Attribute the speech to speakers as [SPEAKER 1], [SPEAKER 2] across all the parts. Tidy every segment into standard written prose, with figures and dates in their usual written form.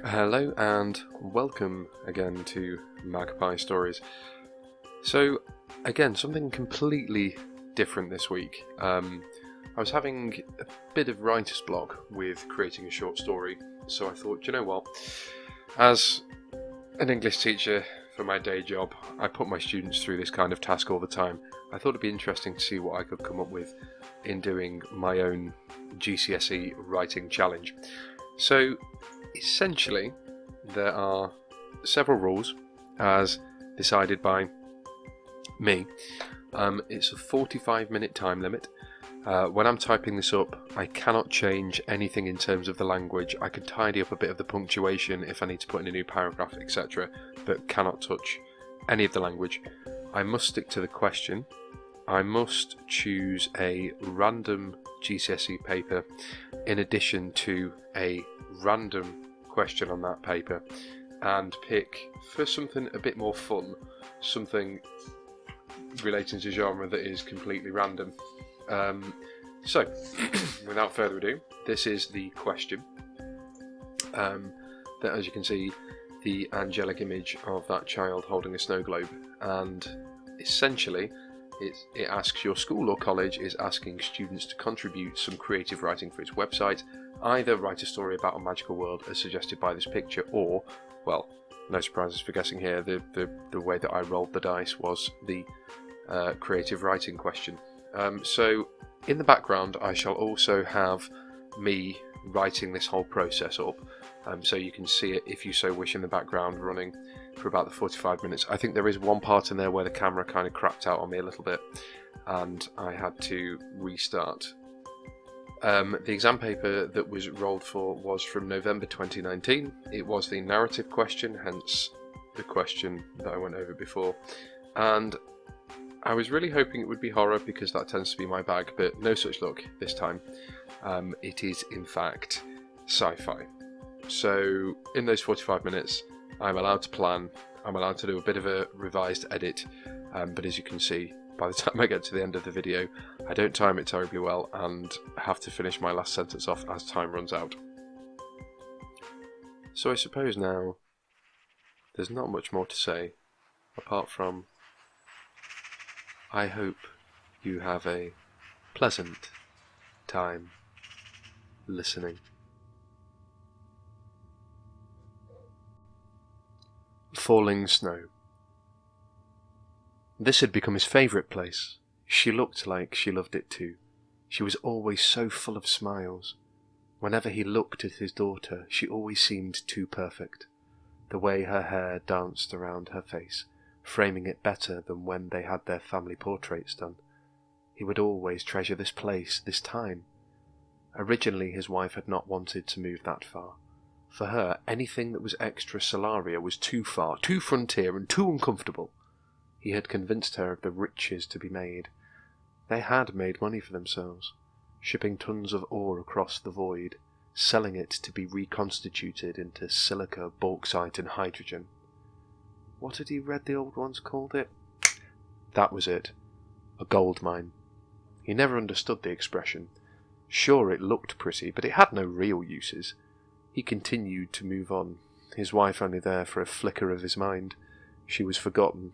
[SPEAKER 1] Hello and welcome again to Magpie Stories. So, again, something completely different this week. I was having a bit of writer's block with creating a short story, so I thought, you know what, as an English teacher for my day job, I put my students through this kind of task all the time. I thought it'd be interesting to see what I could come up with in doing my own GCSE writing challenge. So, essentially, there are several rules as decided by me. It's a 45-minute time limit. When I'm typing this up, I cannot change anything in terms of the language. I can tidy up a bit of the punctuation if I need to put in a new paragraph, etc., but cannot touch any of the language. I must stick to the question. I must choose a random GCSE paper in addition to a random question on that paper, and pick for something a bit more fun, something relating to genre that is completely random. So, without further ado, this is the question. That, as you can see, the angelic image of that child holding a snow globe, and essentially it asks, your school or college is asking students to contribute some creative writing for its website, either write a story about a magical world as suggested by this picture, or, well, no surprises for guessing here, the way that I rolled the dice was the creative writing question. So in the background I shall also have me writing this whole process up, so you can see it if you so wish in the background running for about the 45 minutes. I think there is one part in there where the camera kind of crapped out on me a little bit and I had to restart. The exam paper that was rolled for was from November 2019. It was the narrative question, hence the question that I went over before, and I was really hoping it would be horror because that tends to be my bag, but no such luck this time. It is in fact sci-fi. So in those 45 minutes I'm allowed to plan, I'm allowed to do a bit of a revised edit, but as you can see, by the time I get to the end of the video, I don't time it terribly well and have to finish my last sentence off as time runs out. So I suppose now there's not much more to say, apart from I hope you have a pleasant time listening. Falling snow. This had become his favourite place. She looked like she loved it too. She was always so full of smiles. Whenever he looked at his daughter, she always seemed too perfect. The way her hair danced around her face, framing it better than when they had their family portraits done. He would always treasure this place, this time. Originally his wife had not wanted to move that far. For her, anything that was extra solaria was too far, too frontier and too uncomfortable. He had convinced her of the riches to be made. They had made money for themselves, shipping tons of ore across the void, selling it to be reconstituted into silica, bauxite and hydrogen. What had he read the old ones called it? That was it. A gold mine. He never understood the expression. Sure, it looked pretty, but it had no real uses. He continued to move on, his wife only there for a flicker of his mind. She was forgotten.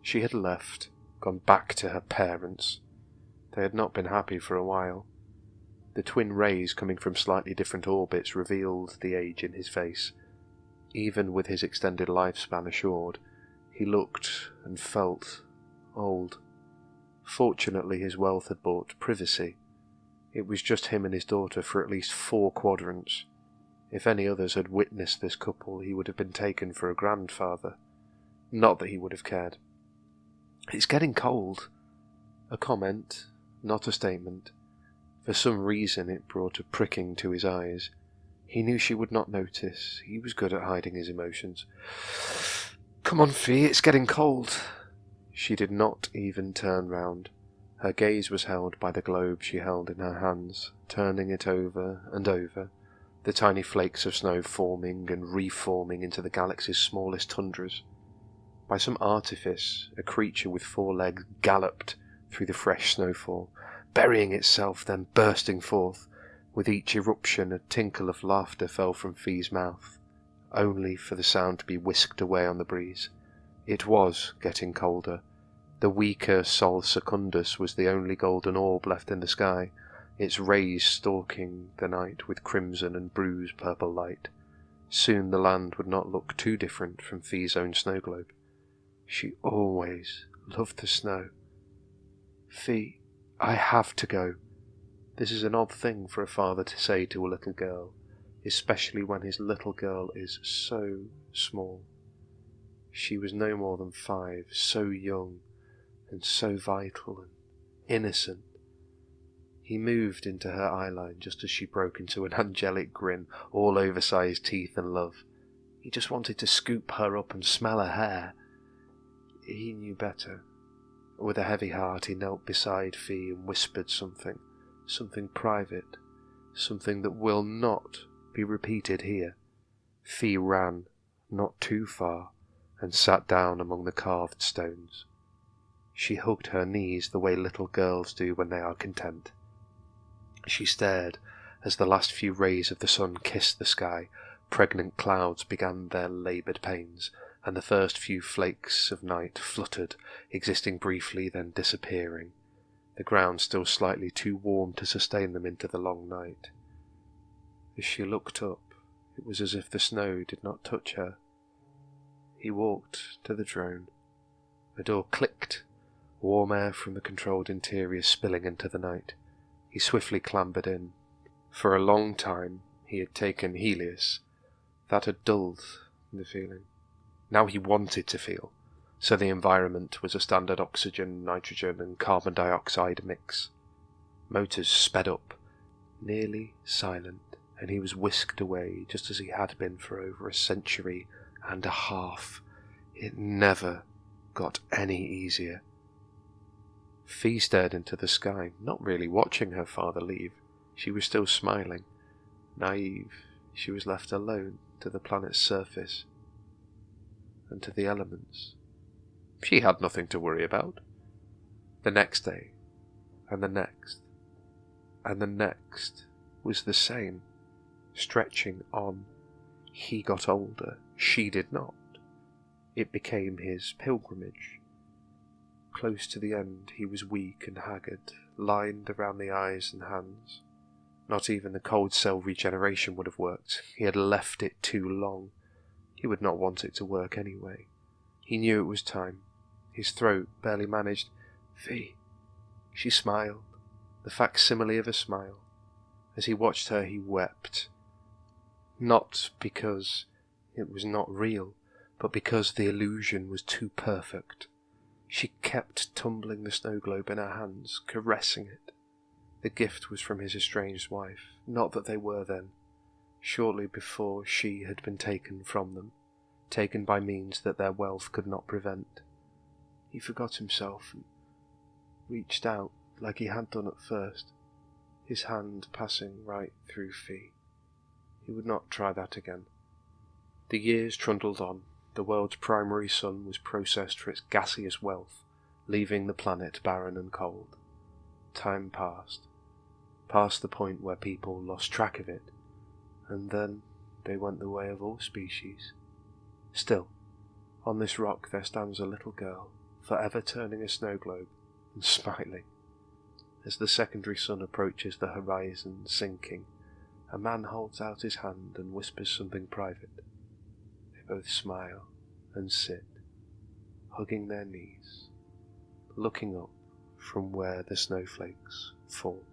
[SPEAKER 1] She had left, gone back to her parents. They had not been happy for a while. The twin rays coming from slightly different orbits revealed the age in his face. Even with his extended lifespan assured, he looked and felt old. Fortunately, his wealth had bought privacy. It was just him and his daughter for at least 4 quadrants. If any others had witnessed this couple, he would have been taken for a grandfather. Not that he would have cared. It's getting cold. A comment, not a statement. For some reason it brought a pricking to his eyes. He knew she would not notice. He was good at hiding his emotions. Come on, Fee, it's getting cold. She did not even turn round. Her gaze was held by the globe she held in her hands, turning it over and over, the tiny flakes of snow forming and reforming into the galaxy's smallest tundras. By some artifice, a creature with 4 legs galloped through the fresh snowfall, burying itself, then bursting forth. With each eruption, a tinkle of laughter fell from Fee's mouth. only for the sound to be whisked away on the breeze. It was getting colder. The weaker Sol Secundus was the only golden orb left in the sky, its rays stalking the night with crimson and bruised purple light. Soon the land would not look too different from Fee's own snow globe. She always loved the snow. Fee, I have to go. This is an odd thing for a father to say to a little girl, especially when his little girl is so small. She was no more than 5, so young and so vital and innocent. He moved into her eyeline just as she broke into an angelic grin, all oversized teeth and love. He just wanted to scoop her up and smell her hair. He knew better. With a heavy heart he knelt beside Fee and whispered something private, something that will not be repeated here. Fee ran, not too far, and sat down among the carved stones. She hugged her knees the way little girls do when they are content. She stared as the last few rays of the sun kissed the sky. Pregnant clouds began their laboured pains, and the first few flakes of night fluttered, existing briefly, then disappearing, the ground still slightly too warm to sustain them into the long night. As she looked up, it was as if the snow did not touch her. He walked to the drone. A door clicked, warm air from the controlled interior spilling into the night. He swiftly clambered in. For a long time he had taken Helios. That had dulled the feeling. Now he wanted to feel, so the environment was a standard oxygen, nitrogen and carbon dioxide mix. Motors sped up, nearly silent, and he was whisked away just as he had been for over a century and a half. It never got any easier. Fee stared into the sky, not really watching her father leave. She was still smiling. Naive, she was left alone to the planet's surface and to the elements. She had nothing to worry about. The next day, and the next, and the next was the same, stretching on. He got older, she did not. It became his pilgrimage. Close to the end he was weak and haggard, lined around the eyes and hands. Not even the cold cell regeneration would have worked. He had left it too long. He would not want it to work anyway. He knew it was time. His throat barely managed. Fee. She smiled, the facsimile of a smile. As he watched her he wept. Not because it was not real, but because the illusion was too perfect. She kept tumbling the snow globe in her hands, caressing it. The gift was from his estranged wife, not that they were then, shortly before she had been taken from them, taken by means that their wealth could not prevent. He forgot himself and reached out like he had done at first, his hand passing right through Fee. He would not try that again. The years trundled on. The world's primary sun was processed for its gaseous wealth, leaving the planet barren and cold. Time passed, past the point where people lost track of it, and then they went the way of all species. Still, on this rock there stands a little girl, forever turning a snow globe and smiling. As the secondary sun approaches the horizon, sinking, a man holds out his hand and whispers something private. They both smile and sit, hugging their knees, looking up from where the snowflakes fall.